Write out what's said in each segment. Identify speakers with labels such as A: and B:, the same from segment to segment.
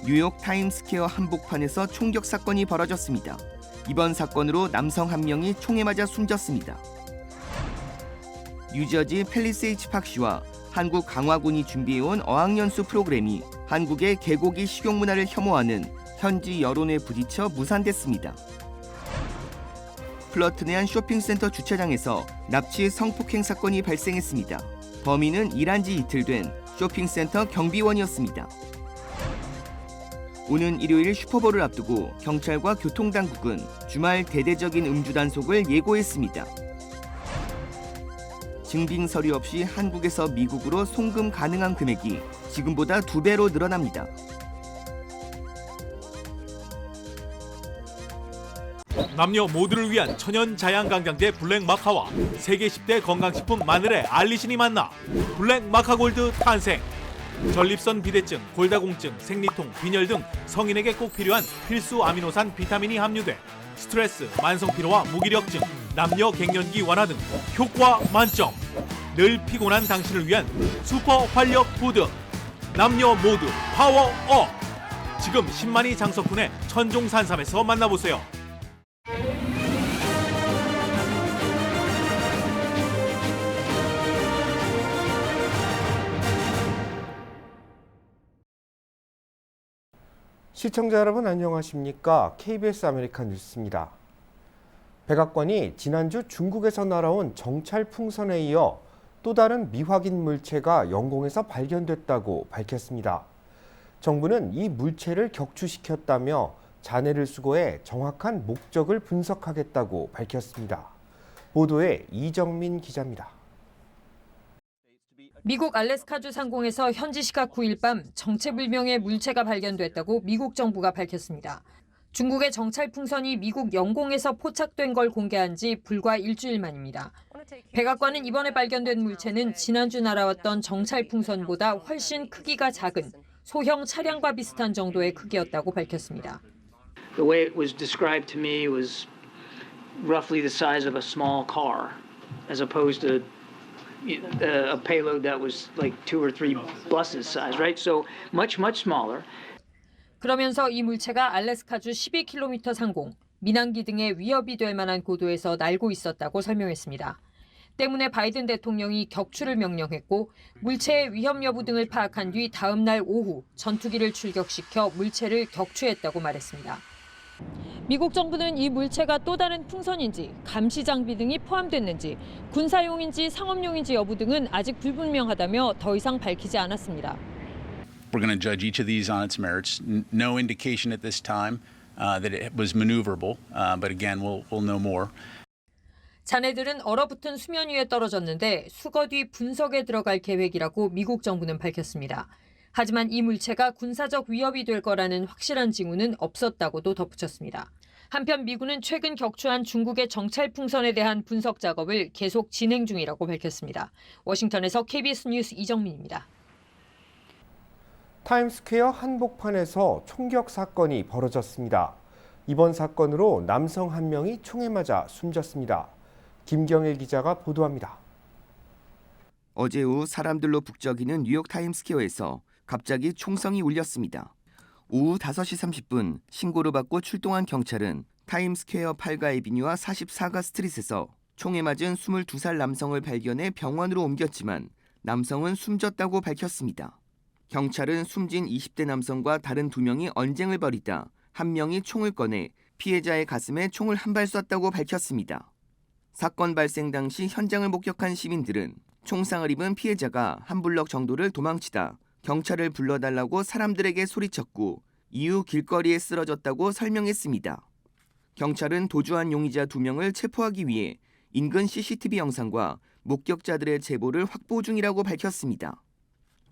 A: 뉴욕 타임스퀘어 한복판에서 총격 사건이 벌어졌습니다. 이번 사건으로 남성 한 명이 총에 맞아 숨졌습니다. 뉴저지 팰리세이드 파크시와 한국 강화군이 준비해온 어학연수 프로그램이 한국의 개고기 식용 문화를 혐오하는 현지 여론에 부딪혀 무산됐습니다. 플러트네안 쇼핑센터 주차장에서 납치 성폭행 사건이 발생했습니다. 범인은 일한 지 이틀 된 쇼핑센터 경비원이었습니다. 오는 일요일 슈퍼볼을 앞두고 경찰과 교통당국은 주말 대대적인 음주 단속을 예고했습니다. 증빙 서류 없이 한국에서 미국으로 송금 가능한 금액이 지금보다 2배로 늘어납니다.
B: 남녀 모두를 위한 천연 자양강장제 블랙마카와 세계 10대 건강식품 마늘의 알리신이 만나 블랙마카골드 탄생. 전립선 비대증, 골다공증, 생리통, 빈혈 등 성인에게 꼭 필요한 필수 아미노산 비타민이 함유돼 스트레스, 만성피로와 무기력증, 남녀 갱년기 완화 등 효과 만점. 늘 피곤한 당신을 위한 슈퍼 활력 푸드. 남녀 모두 파워업. 지금 신만이 장석훈의 천종산삼에서 만나보세요.
C: 시청자 여러분 안녕하십니까? KBS 아메리칸 뉴스입니다. 백악관이 지난주 중국에서 날아온 정찰 풍선에 이어 또 다른 미확인 물체가 영공에서 발견됐다고 밝혔습니다. 정부는 이 물체를 격추시켰다며 잔해를 수거해 정확한 목적을 분석하겠다고 밝혔습니다. 보도에 이정민 기자입니다.
D: 미국 알래스카주 상공에서 현지 시각 9일 밤 정체불명의 물체가 발견됐다고 미국 정부가 밝혔습니다. 중국의 정찰 풍선이 미국 영공에서 포착된 걸 공개한 지 불과 일주일 만입니다. 백악관은 이번에 발견된 물체는 지난주 날아왔던 정찰 풍선보다 훨씬 크기가 작은 소형 차량과 비슷한 정도의 크기였다고 밝혔습니다.
E: The way it was described to me was roughly the size of a small car, as opposed to a payload that was like 2 or 3 buses size, right? So much smaller.
D: 그러면서 이 물체가 알래스카주 12km 상공, 민항기 등의 위협이 될 만한 고도에서 날고 있었다고 설명했습니다. 때문에 바이든 대통령이 격추를 명령했고 물체의 위험 여부 등을 파악한 뒤 다음 날 오후 전투기를 출격시켜 물체를 격추했다고 말했습니다. 미국 정부는 이 물체가 또 다른 풍선인지, 감시 장비 등이 포함됐는지, 군사용인지 상업용인지 여부 등은 아직 불분명하다며 더 이상 밝히지 않았습니다.
F: We're going to judge each of these on its merits. No indication at this time that it was maneuverable, but again, we'll know more.
D: 잔해들은 얼어붙은 수면 위에 떨어졌는데 수거 뒤 분석에 들어갈 계획이라고 미국 정부는 밝혔습니다. 하지만 이 물체가 군사적 위협이 될 거라는 확실한 징후는 없었다고도 덧붙였습니다. 한편 미군은 최근 격추한 중국의 정찰 풍선에 대한 분석 작업을 계속 진행 중이라고 밝혔습니다. 워싱턴에서 KBS 뉴스 이정민입니다.
C: 타임스퀘어 한복판에서 총격 사건이 벌어졌습니다. 이번 사건으로 남성 한 명이 총에 맞아 숨졌습니다. 김경일 기자가 보도합니다.
A: 어제 오후 사람들로 북적이는 뉴욕 타임스퀘어에서 갑자기 총성이 울렸습니다. 오후 5시 30분 신고를 받고 출동한 경찰은 타임스퀘어 8가 에비뉴와 44가 스트릿에서 총에 맞은 22살 남성을 발견해 병원으로 옮겼지만 남성은 숨졌다고 밝혔습니다. 경찰은 숨진 20대 남성과 다른 2명이 언쟁을 벌이다 한 명이 총을 꺼내 피해자의 가슴에 총을 한 발 쐈다고 밝혔습니다. 사건 발생 당시 현장을 목격한 시민들은 총상을 입은 피해자가 한 블럭 정도를 도망치다 경찰을 불러달라고 사람들에게 소리쳤고 이후 길거리에 쓰러졌다고 설명했습니다. 경찰은 도주한 용의자 2명을 체포하기 위해 인근 CCTV 영상과 목격자들의 제보를 확보 중이라고 밝혔습니다.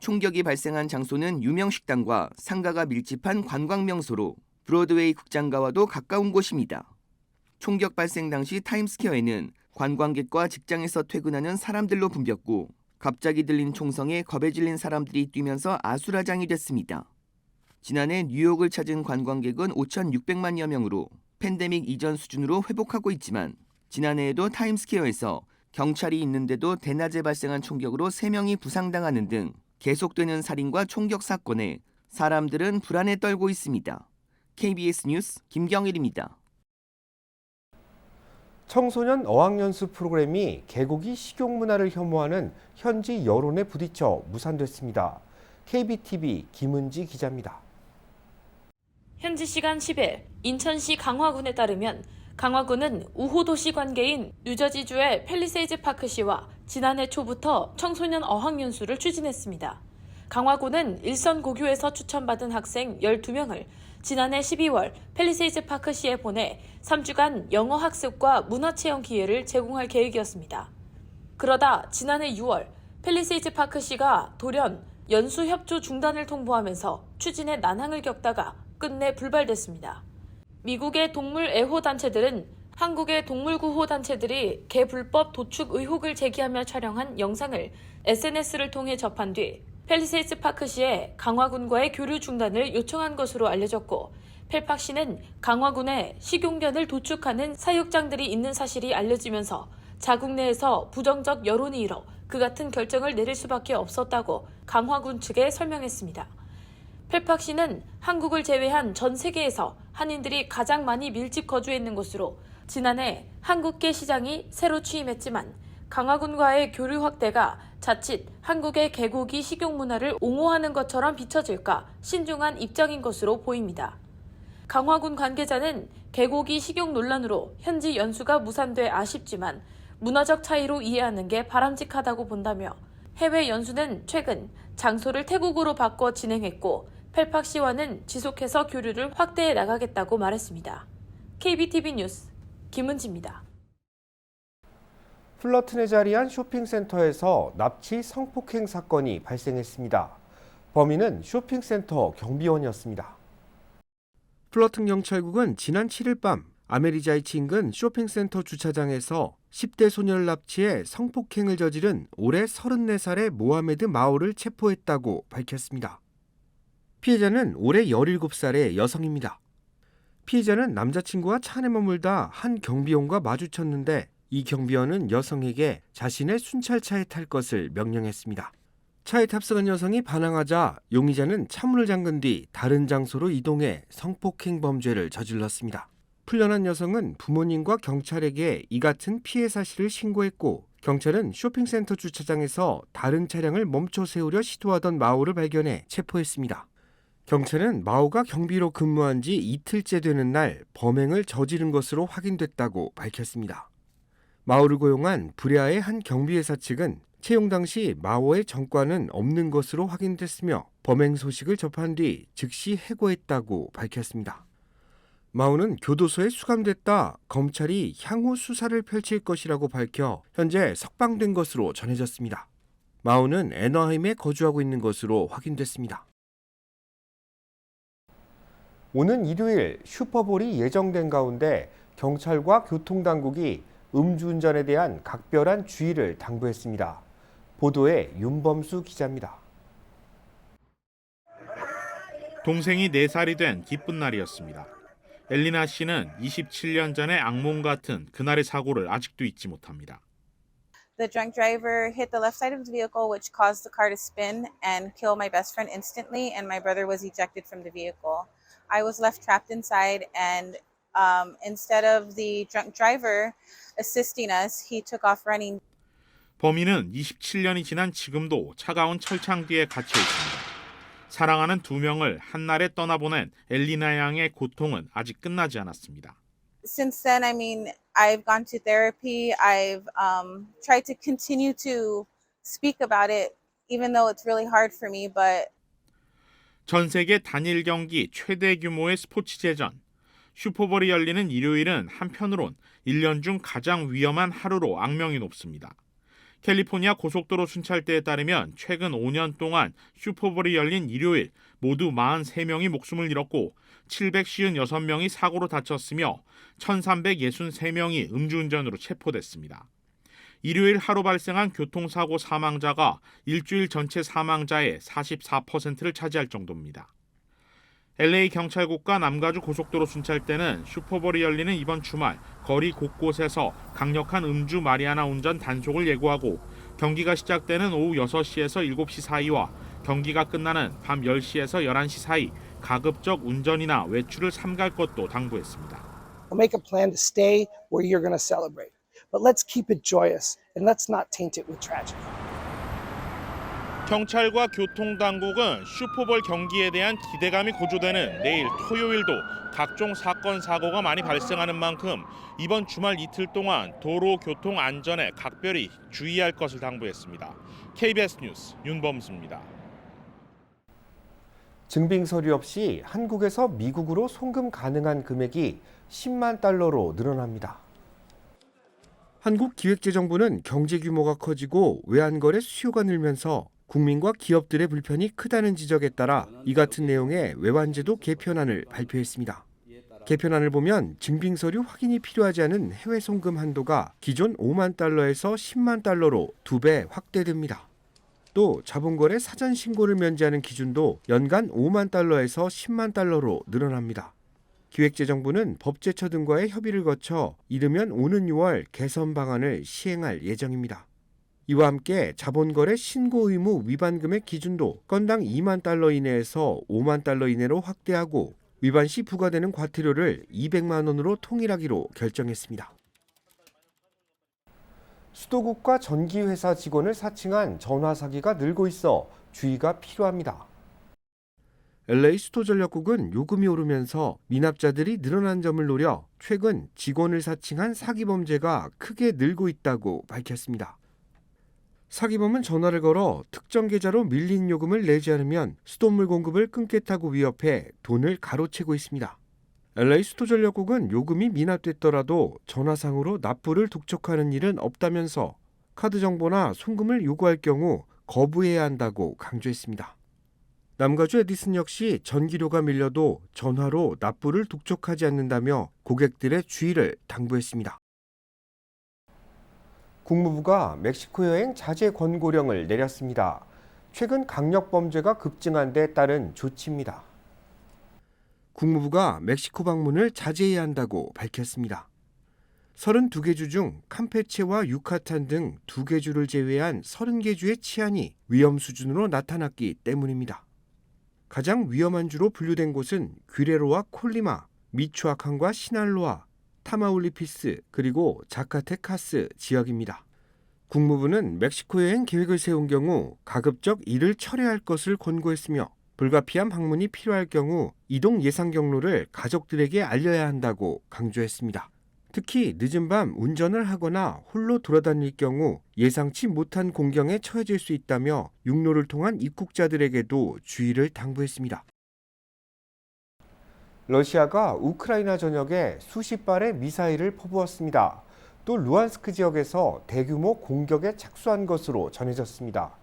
A: 총격이 발생한 장소는 유명 식당과 상가가 밀집한 관광 명소로 브로드웨이 극장가와도 가까운 곳입니다. 총격 발생 당시 타임스퀘어에는 관광객과 직장에서 퇴근하는 사람들로 붐볐고 갑자기 들린 총성에 겁에 질린 사람들이 뛰면서 아수라장이 됐습니다. 지난해 뉴욕을 찾은 관광객은 5,600만여 명으로 팬데믹 이전 수준으로 회복하고 있지만 지난해에도 타임스퀘어에서 경찰이 있는데도 대낮에 발생한 총격으로 3명이 부상당하는 등 계속되는 살인과 총격 사건에 사람들은 불안에 떨고 있습니다. KBS 뉴스 김경일입니다.
C: 청소년 어학연수 프로그램이 개고기 식용 문화를 혐오하는 현지 여론에 부딪혀 무산됐습니다. KBTV 김은지 기자입니다.
G: 현지 시간 10일 인천시 강화군에 따르면 강화군은 우호도시 관계인 뉴저지주의 팰리세이즈 파크시와 지난해 초부터 청소년 어학연수를 추진했습니다. 강화군은 일선 고교에서 추천받은 학생 12명을 지난해 12월 팰리세이즈 파크시에 보내 3주간 영어 학습과 문화체험 기회를 제공할 계획이었습니다. 그러다 지난해 6월 팰리세이즈 파크시가 돌연 연수 협조 중단을 통보하면서 추진에 난항을 겪다가 끝내 불발됐습니다. 미국의 동물 애호 단체들은 한국의 동물 구호 단체들이 개 불법 도축 의혹을 제기하며 촬영한 영상을 SNS를 통해 접한 뒤 팰리세이즈 파크시에 강화군과의 교류 중단을 요청한 것으로 알려졌고, 펠팍시는 강화군에 식용견을 도축하는 사육장들이 있는 사실이 알려지면서 자국 내에서 부정적 여론이 일어 그 같은 결정을 내릴 수밖에 없었다고 강화군 측에 설명했습니다. 펠팍시는 한국을 제외한 전 세계에서 한인들이 가장 많이 밀집 거주했는 곳으로 지난해 한국계 시장이 새로 취임했지만 강화군과의 교류 확대가 자칫 한국의 개고기 식용 문화를 옹호하는 것처럼 비춰질까 신중한 입장인 것으로 보입니다. 강화군 관계자는 개고기 식용 논란으로 현지 연수가 무산돼 아쉽지만 문화적 차이로 이해하는 게 바람직하다고 본다며, 해외 연수는 최근 장소를 태국으로 바꿔 진행했고 펠팍시와는 지속해서 교류를 확대해 나가겠다고 말했습니다. KBTV 뉴스 김은지입니다.
C: 플러튼에 자리한 쇼핑센터에서 납치 성폭행 사건이 발생했습니다. 범인은 쇼핑센터 경비원이었습니다. 플러튼 경찰국은 지난 7일 밤 아메리자이치 인근 쇼핑센터 주차장에서 10대 소녀를 납치해 성폭행을 저지른 올해 34살의 모하메드 마오를 체포했다고 밝혔습니다. 피해자는 올해 17살의 여성입니다. 피해자는 남자친구와 차 안에 머물다 한 경비원과 마주쳤는데 이 경비원은 여성에게 자신의 순찰차에 탈 것을 명령했습니다. 차에 탑승한 여성이 반항하자 용의자는 차문을 잠근 뒤 다른 장소로 이동해 성폭행 범죄를 저질렀습니다. 풀려난 여성은 부모님과 경찰에게 이 같은 피해 사실을 신고했고, 경찰은 쇼핑센터 주차장에서 다른 차량을 멈춰 세우려 시도하던 마오를 발견해 체포했습니다. 경찰은 마오가 경비로 근무한 지 이틀째 되는 날 범행을 저지른 것으로 확인됐다고 밝혔습니다. 마오를 고용한 브레아의 한 경비회사 측은 채용 당시 마오의 전과는 없는 것으로 확인됐으며 범행 소식을 접한 뒤 즉시 해고했다고 밝혔습니다. 마오는 교도소에 수감됐다 검찰이 향후 수사를 펼칠 것이라고 밝혀 현재 석방된 것으로 전해졌습니다. 마오는 애너하임에 거주하고 있는 것으로 확인됐습니다. 오는 일요일 슈퍼볼이 예정된 가운데 경찰과 교통당국이 음주운전에 대한 각별한 주의를 당부했습니다. 보도에 윤범수 기자입니다.
B: 동생이 4살이 된 기쁜 날이었습니다. 엘리나 씨는 27년 전의 악몽 같은 그날의 사고를 아직도 잊지 못합니다.
H: The drunk driver hit the left side of the vehicle, which caused the car to spin and kill my best friend instantly, and my brother was ejected from the vehicle. I was left trapped inside, and instead of the drunk driver assisting us, he took off running.
B: 범인은 27년이 지난 지금도 차가운 철창 뒤에 갇혀 있습니다. 사랑하는 2명을 한날에 떠나보낸 엘리나 양의 고통은 아직 끝나지 않았습니다.
H: Since then, I mean, I've gone to therapy. I've tried to continue to speak about it, even though it's really hard for me, but
B: 전 세계 단일 경기 최대 규모의 스포츠 제전 슈퍼볼이 열리는 일요일은 한편으론 1년 중 가장 위험한 하루로 악명이 높습니다. 캘리포니아 고속도로 순찰대에 따르면 최근 5년 동안 슈퍼볼이 열린 일요일 모두 43명이 목숨을 잃었고 756명이 사고로 다쳤으며 1363명이 음주운전으로 체포됐습니다. 일요일 하루 발생한 교통사고 사망자가 일주일 전체 사망자의 44%를 차지할 정도입니다. LA 경찰국과 남가주 고속도로 순찰대는 슈퍼볼이 열리는 이번 주말 거리 곳곳에서 강력한 음주 마리아나 운전 단속을 예고하고 경기가 시작되는 오후 6시에서 7시 사이와 경기가 끝나는 밤 10시에서 11시 사이 가급적 운전이나 외출을 삼갈 것도 당부했습니다.
I: Make a plan to stay where you're going to celebrate. But let's keep it joyous and let's not taint it with tragedy.
B: 경찰과 교통당국은 슈퍼볼 경기에 대한 기대감이 고조되는 내일 토요일도 각종 사건 사고가 많이 발생하는 만큼 이번 주말 이틀 동안 도로 교통 안전에 각별히 주의할 것을 당부했습니다. KBS 뉴스 윤범수입니다.
C: 증빙 서류 없이 한국에서 미국으로 송금 가능한 금액이 10만 달러로 늘어납니다. 한국 기획재정부는 경제 규모가 커지고 외환거래 수요가 늘면서 국민과 기업들의 불편이 크다는 지적에 따라 이 같은 내용의 외환제도 개편안을 발표했습니다. 개편안을 보면 증빙서류 확인이 필요하지 않은 해외 송금 한도가 기존 5만 달러에서 10만 달러로 2배 확대됩니다. 또 자본거래 사전 신고를 면제하는 기준도 연간 5만 달러에서 10만 달러로 늘어납니다. 기획재정부는 법제처 등과의 협의를 거쳐 이르면 오는 6월 개선 방안을 시행할 예정입니다. 이와 함께 자본거래 신고 의무 위반 금액 기준도 건당 2만 달러 이내에서 5만 달러 이내로 확대하고 위반 시 부과되는 과태료를 200만 원으로 통일하기로 결정했습니다. 수도국과 전기회사 직원을 사칭한 전화 사기가 늘고 있어 주의가 필요합니다. LA 수도전력국은 요금이 오르면서 미납자들이 늘어난 점을 노려 최근 직원을 사칭한 사기 범죄가 크게 늘고 있다고 밝혔습니다. 사기범은 전화를 걸어 특정 계좌로 밀린 요금을 내지 않으면 수돗물 공급을 끊겠다고 위협해 돈을 가로채고 있습니다. LA 수도전력국은 요금이 미납됐더라도 전화상으로 납부를 독촉하는 일은 없다면서 카드 정보나 송금을 요구할 경우 거부해야 한다고 강조했습니다. 남가주 에디슨 역시 전기료가 밀려도 전화로 납부를 독촉하지 않는다며 고객들의 주의를 당부했습니다. 국무부가 멕시코 여행 자제 권고령을 내렸습니다. 최근 강력 범죄가 급증한 데 따른 조치입니다. 국무부가 멕시코 방문을 자제해야 한다고 밝혔습니다. 32개 주 중 캠페체와 유카탄 등 2개 주를 제외한 30개 주의 치안이 위험 수준으로 나타났기 때문입니다. 가장 위험한 주로 분류된 곳은 귀레로와 콜리마, 미초아칸과 시날로아, 타마울리피스 그리고 자카테카스 지역입니다. 국무부는 멕시코 여행 계획을 세운 경우 가급적 이를 철회할 것을 권고했으며 불가피한 방문이 필요할 경우 이동 예상 경로를 가족들에게 알려야 한다고 강조했습니다. 특히 늦은 밤 운전을 하거나 홀로 돌아다닐 경우 예상치 못한 공경에 처해질 수 있다며 육로를 통한 입국자들에게도 주의를 당부했습니다. 러시아가 우크라이나 전역에 수십 발의 미사일을 퍼부었습니다. 또 루안스크 지역에서 대규모 공격에 착수한 것으로 전해졌습니다.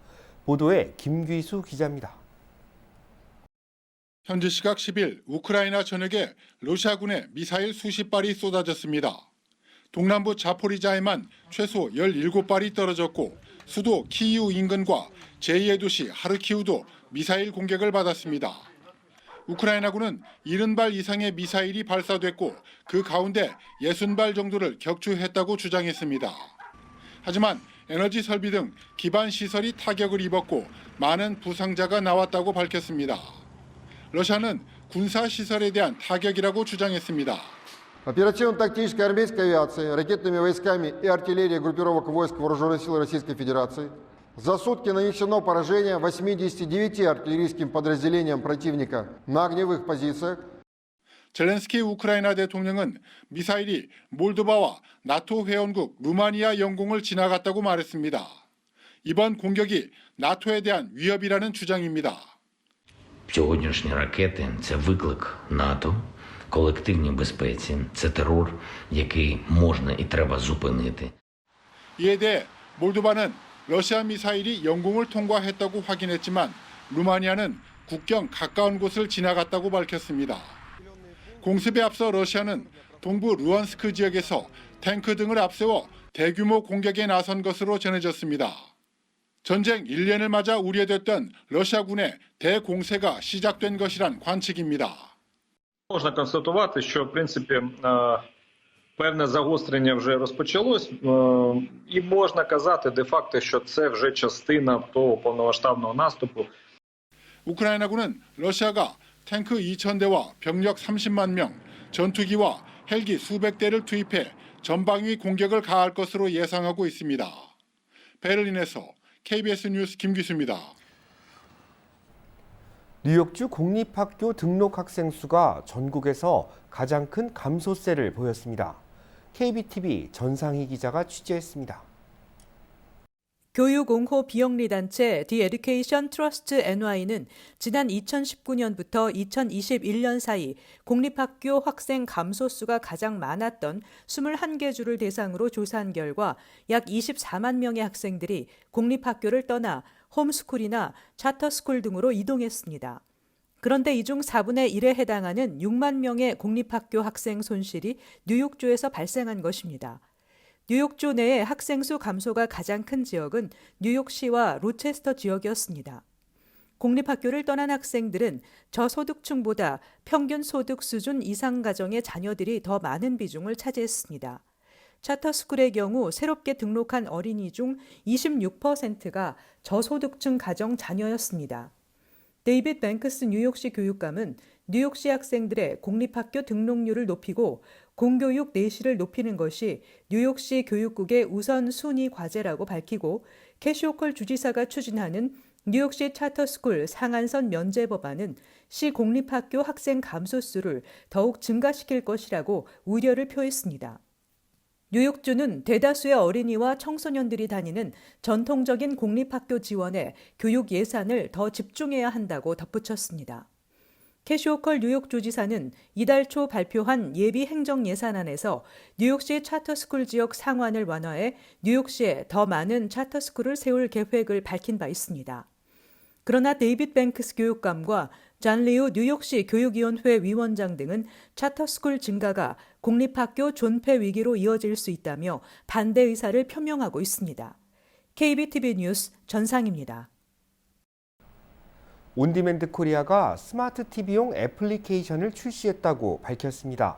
C: 보도에 김귀수 기자입니다.
J: 현지 시각 10일 우크라이나 전역에 러시아군의 미사일 수십 발이 쏟아졌습니다. 동남부 자포리자에만 최소 17발이 떨어졌고 수도 키이우 인근과 제2의 도시 하르키우도 미사일 공격을 받았습니다. 우크라이나군은 70발 이상의 미사일이 발사됐고 그 가운데 60발 정도를 격추했다고 주장했습니다. 하지만 에너지 설비 등 기반 시설이 타격을 입었고 많은 부상자가 나왔다고 밝혔습니다. 러시아는 군사 시설에 대한 타격이라고 주장했습니다.
K: Оперативно-тактической армейской авиацией, ракетными войсками и артиллерией группировок войск Вооруженных сил Российской Федерации за сутки нанесено поражение 89 артиллерийским подразделениям противника на огневых позициях.
J: 젤렌스키 우크라이나 대통령은 미사일이 몰도바와 나토 회원국 루마니아 영공을 지나갔다고 말했습니다. 이번 공격이 나토에 대한 위협이라는 주장입니다.
L: Сьогоднішні ракети – це виклик НАТО, колективній безпеці, це терор, який можна і треба зупинити.
J: 이에 대해 몰도바는 러시아 미사일이 영공을 통과했다고 확인했지만 루마니아는 국경 가까운 곳을 지나갔다고 밝혔습니다. 공습에 앞서 러시아는 동부 루안스크 지역에서 탱크 등을 앞세워 대규모 공격에 나선 것으로 전해졌습니다. 전쟁 1년을 맞아 우려됐던 러시아군의 대공세가 시작된 것이란 관측입니다.
M: Можна констатувати, що в принципі певне загострення вже розпочалось, і можна казати де-факто, що це вже частина того повномасштабного наступу.
J: 우크라이나군은 러시아가 탱크 2,000대와 병력 30만 명, 전투기와 헬기 수백 대를 투입해 전방위 공격을 가할 것으로 예상하고 있습니다. 베를린에서 KBS 뉴스 김기수입니다.
C: 뉴욕주 공립학교 등록 학생 수가 전국에서 가장 큰 감소세를 보였습니다. KBTV 전상희 기자가 취재했습니다.
N: 교육 옹호 비영리 단체 The Education Trust NY는 지난 2019년부터 2021년 사이 공립학교 학생 감소수가 가장 많았던 21개 주를 대상으로 조사한 결과 약 24만 명의 학생들이 공립학교를 떠나 홈스쿨이나 차터스쿨 등으로 이동했습니다. 그런데 이 중 4분의 1에 해당하는 6만 명의 공립학교 학생 손실이 뉴욕주에서 발생한 것입니다. 뉴욕주 내의 학생 수 감소가 가장 큰 지역은 뉴욕시와 로체스터 지역이었습니다. 공립학교를 떠난 학생들은 저소득층보다 평균 소득 수준 이상 가정의 자녀들이 더 많은 비중을 차지했습니다. 차터스쿨의 경우 새롭게 등록한 어린이 중 26%가 저소득층 가정 자녀였습니다. 데이빗 뱅크스 뉴욕시 교육감은 뉴욕시 학생들의 공립학교 등록률을 높이고 공교육 내실을 높이는 것이 뉴욕시 교육국의 우선순위 과제라고 밝히고 캐시 호컬 주지사가 추진하는 뉴욕시 차터스쿨 상한선 면제 법안은 시 공립학교 학생 감소수를 더욱 증가시킬 것이라고 우려를 표했습니다. 뉴욕주는 대다수의 어린이와 청소년들이 다니는 전통적인 공립학교 지원에 교육 예산을 더 집중해야 한다고 덧붙였습니다. 캐시 호컬 뉴욕주지사는 이달 초 발표한 예비 행정 예산안에서 뉴욕시 차터스쿨 지역 상환을 완화해 뉴욕시에 더 많은 차터스쿨을 세울 계획을 밝힌 바 있습니다. 그러나 데이빗 뱅크스 교육감과 잔 리우 뉴욕시 교육위원회 위원장 등은 차터스쿨 증가가 공립학교 존폐 위기로 이어질 수 있다며 반대 의사를 표명하고 있습니다. KBTV 뉴스 전상입니다.
C: 온디맨드 코리아가 스마트 TV용 애플리케이션을 출시했다고 밝혔습니다.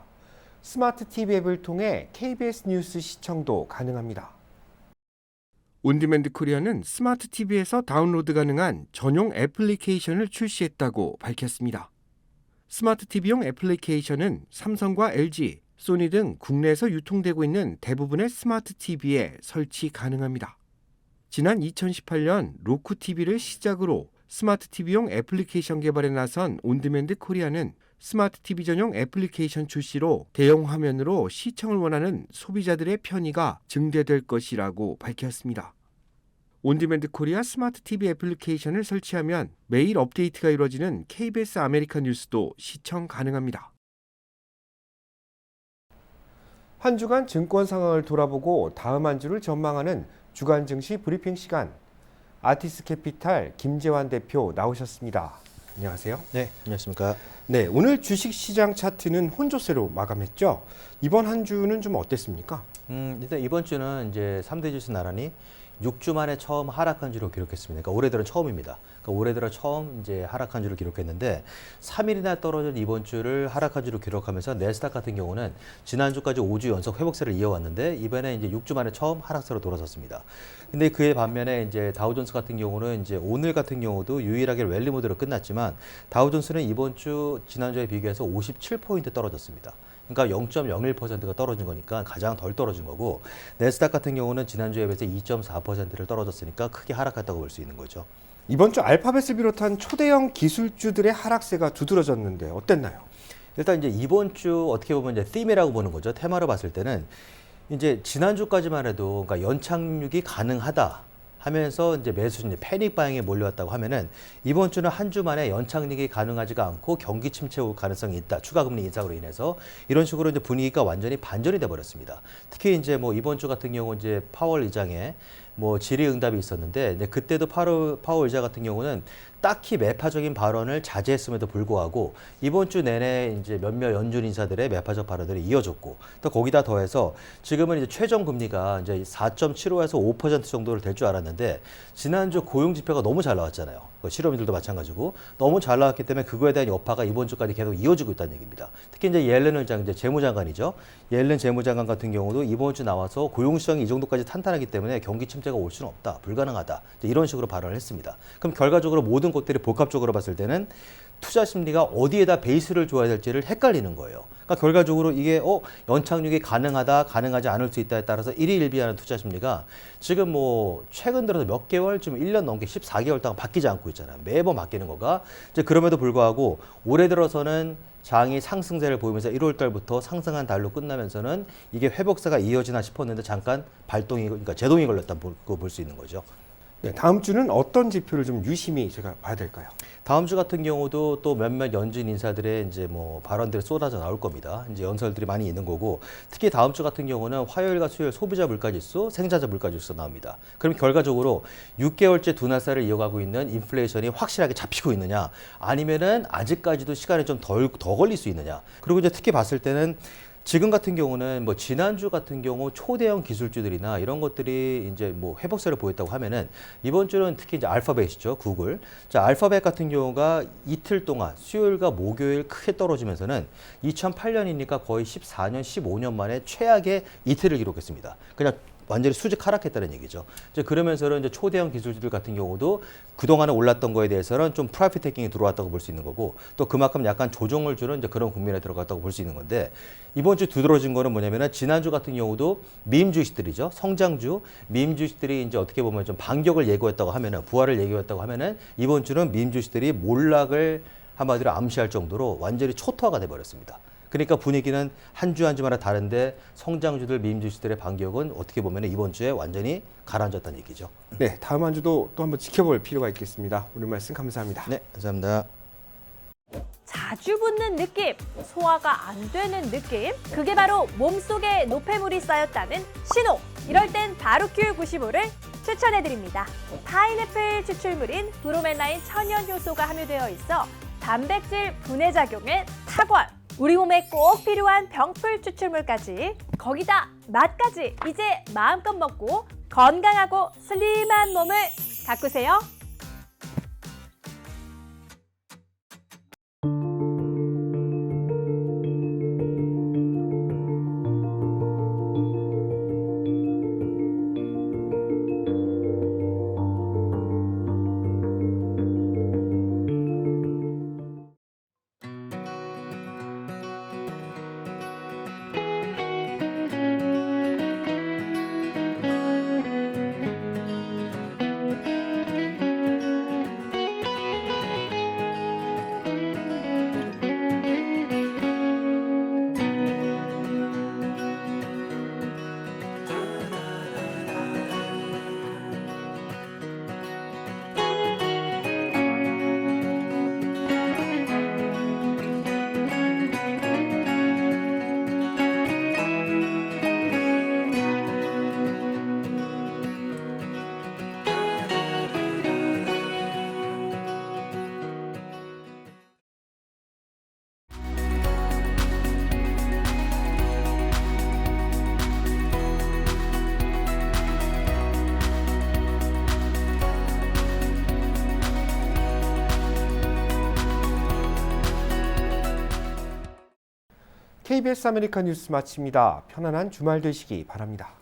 C: 스마트 TV 앱을 통해 KBS 뉴스 시청도 가능합니다. 온디맨드 코리아는 스마트 TV에서 다운로드 가능한 전용 애플리케이션을 출시했다고 밝혔습니다. 스마트 TV용 애플리케이션은 삼성과 LG, 소니 등 국내에서 유통되고 있는 대부분의 스마트 TV에 설치 가능합니다. 지난 2018년 roku TV를 시작으로 스마트 TV용 애플리케이션 개발에 나선 온디맨드 코리아는 스마트 TV 전용 애플리케이션 출시로 대형 화면으로 시청을 원하는 소비자들의 편의가 증대될 것이라고 밝혔습니다. 온디맨드 코리아 스마트 TV 애플리케이션을 설치하면 매일 업데이트가 이루어지는 KBS 아메리카 뉴스도 시청 가능합니다. 한 주간 증권 상황을 돌아보고 다음 한 주를 전망하는 주간 증시 브리핑 시간. 아티스 캐피탈 김재환 대표 나오셨습니다. 안녕하세요.
O: 네, 안녕하십니까.
C: 네, 오늘 주식시장 차트는 혼조세로 마감했죠. 이번 한 주는 좀 어땠습니까?
O: 일단 이번 주는 이제 3대 지수 나란히 6주 만에 처음 하락한 주로 기록했습니다. 그러니까 올해 들어 처음입니다. 그러니까 올해 들어 처음 이제 하락한 주를 기록했는데 3일이나 떨어진 이번 주를 하락한 주로 기록하면서 내스닥 같은 경우는 지난주까지 5주 연속 회복세를 이어왔는데 이번에 이제 6주 만에 처음 하락세로 돌아섰습니다. 근데 그에 반면에 이제 다우존스 같은 경우는 이제 오늘 같은 경우도 유일하게 랠리 모드로 끝났지만 다우존스는 이번 주 지난주에 비교해서 57포인트 떨어졌습니다. 그러니까 0.01%가 떨어진 거니까 가장 덜 떨어진 거고 내스닥 같은 경우는 지난주에 비해서 2.4%를 떨어졌으니까 크게 하락했다고 볼 수 있는 거죠.
C: 이번 주 알파벳을 비롯한 초대형 기술주들의 하락세가 두드러졌는데 어땠나요?
O: 일단 이제 이번 주 어떻게 보면 이제 팀이라고 보는 거죠. 테마로 봤을 때는 이제 지난주까지만 해도 그러니까 연착륙이 가능하다 하면서 이제 매수 이제 패닉 바잉에 몰려왔다고 하면은 이번 주는 한 주 만에 연착륙이 가능하지가 않고 경기 침체 올 가능성이 있다. 추가 금리 인상으로 인해서 이런 식으로 이제 분위기가 완전히 반전이 돼 버렸습니다. 특히 이제 뭐 이번 주 같은 경우 이제 파월 의장의 뭐 질의응답이 있었는데 이제 그때도 파월 의장 같은 경우는 딱히 매파적인 발언을 자제했음에도 불구하고 이번 주 내내 이제 몇몇 연준 인사들의 매파적 발언들이 이어졌고 또 거기다 더해서 지금은 이제 최종 금리가 이제 4.75에서 5% 정도를 될 줄 알았는데 지난주 고용 지표가 너무 잘 나왔잖아요. 실업률도 마찬가지고 너무 잘 나왔기 때문에 그거에 대한 여파가 이번 주까지 계속 이어지고 있다는 얘기입니다. 특히 이제 옐런 의장, 이제 재무장관이죠. 옐런 재무장관 같은 경우도 이번 주 나와서 고용시장이 이 정도까지 탄탄하기 때문에 경기 침체가 올 수는 없다, 불가능하다, 이런 식으로 발언을 했습니다. 그럼 결과적으로 모든 것들이 복합적으로 봤을 때는 투자 심리가 어디에다 베이스를 줘야 될지를 헷갈리는 거예요. 그러니까 결과적으로 이게 연착륙이 가능하다, 가능하지 않을 수 있다에 따라서 일희일비하는 투자 심리가 지금 뭐 최근 들어서 몇 개월, 지금 1년 넘게 14개월 동안 바뀌지 않고 있잖아요. 매번 바뀌는 거가. 이제 그럼에도 불구하고 올해 들어서는 장이 상승세를 보이면서 1월 달부터 상승한 달로 끝나면서는 이게 회복세가 이어지나 싶었는데 잠깐 그러니까 제동이 걸렸다고 볼 수 있는 거죠.
C: 네, 다음 주는 어떤 지표를 좀 유심히 제가 봐야 될까요?
O: 다음 주 같은 경우도 또 몇몇 연준 인사들의 이제 뭐 발언들이 쏟아져 나올 겁니다. 이제 연설들이 많이 있는 거고, 특히 다음 주 같은 경우는 화요일과 수요일 소비자 물가지수, 생산자 물가지수 나옵니다. 그럼 결과적으로 6개월째 둔화세를 이어가고 있는 인플레이션이 확실하게 잡히고 있느냐, 아니면은 아직까지도 시간이 좀 더 걸릴 수 있느냐. 그리고 이제 특히 봤을 때는 지금 같은 경우는 뭐 지난주 같은 경우 초대형 기술주들이나 이런 것들이 이제 뭐 회복세를 보였다고 하면은 이번 주는 특히 이제 알파벳이죠, 구글. 자, 알파벳 같은 경우가 이틀 동안 수요일과 목요일 크게 떨어지면서는 2008년이니까 거의 14년, 15년 만에 최악의 이틀을 기록했습니다. 그냥 완전히 수직 하락했다는 얘기죠. 이제 그러면서는 이제 초대형 기술주들 같은 경우도 그동안에 올랐던 거에 대해서는 좀 프라이빗 테이킹이 들어왔다고 볼 수 있는 거고, 또 그만큼 약간 조정을 주는 이제 그런 국면에 들어갔다고 볼 수 있는 건데, 이번 주 두드러진 거는 뭐냐면은 지난주 같은 경우도 밈 주식들이죠. 성장주, 밈 주식들이 이제 어떻게 보면 좀 반격을 예고했다고 하면은, 부활을 예고했다고 하면은 이번 주는 밈 주식들이 몰락을 한마디로 암시할 정도로 완전히 초토화가 돼 버렸습니다. 그러니까 분위기는 한 주 한 주마다 다른데 성장주들, 밈주식들의 반격은 어떻게 보면 이번 주에 완전히 가라앉았다는 얘기죠.
C: 네, 다음 한 주도 또 한번 지켜볼 필요가 있겠습니다. 오늘 말씀 감사합니다.
O: 네, 감사합니다.
P: 자주 붓는 느낌, 소화가 안 되는 느낌, 그게 바로 몸속에 노폐물이 쌓였다는 신호. 이럴 땐 바로큐 95를 추천해드립니다. 파인애플 추출물인 브로멜라인 천연 효소가 함유되어 있어 단백질 분해 작용에 탁월. 우리 몸에 꼭 필요한 병풀 추출물까지, 거기다 맛까지, 이제 마음껏 먹고 건강하고 슬림한 몸을 가꾸세요.
C: KBS 아메리카 뉴스 마칩니다. 편안한 주말 되시기 바랍니다.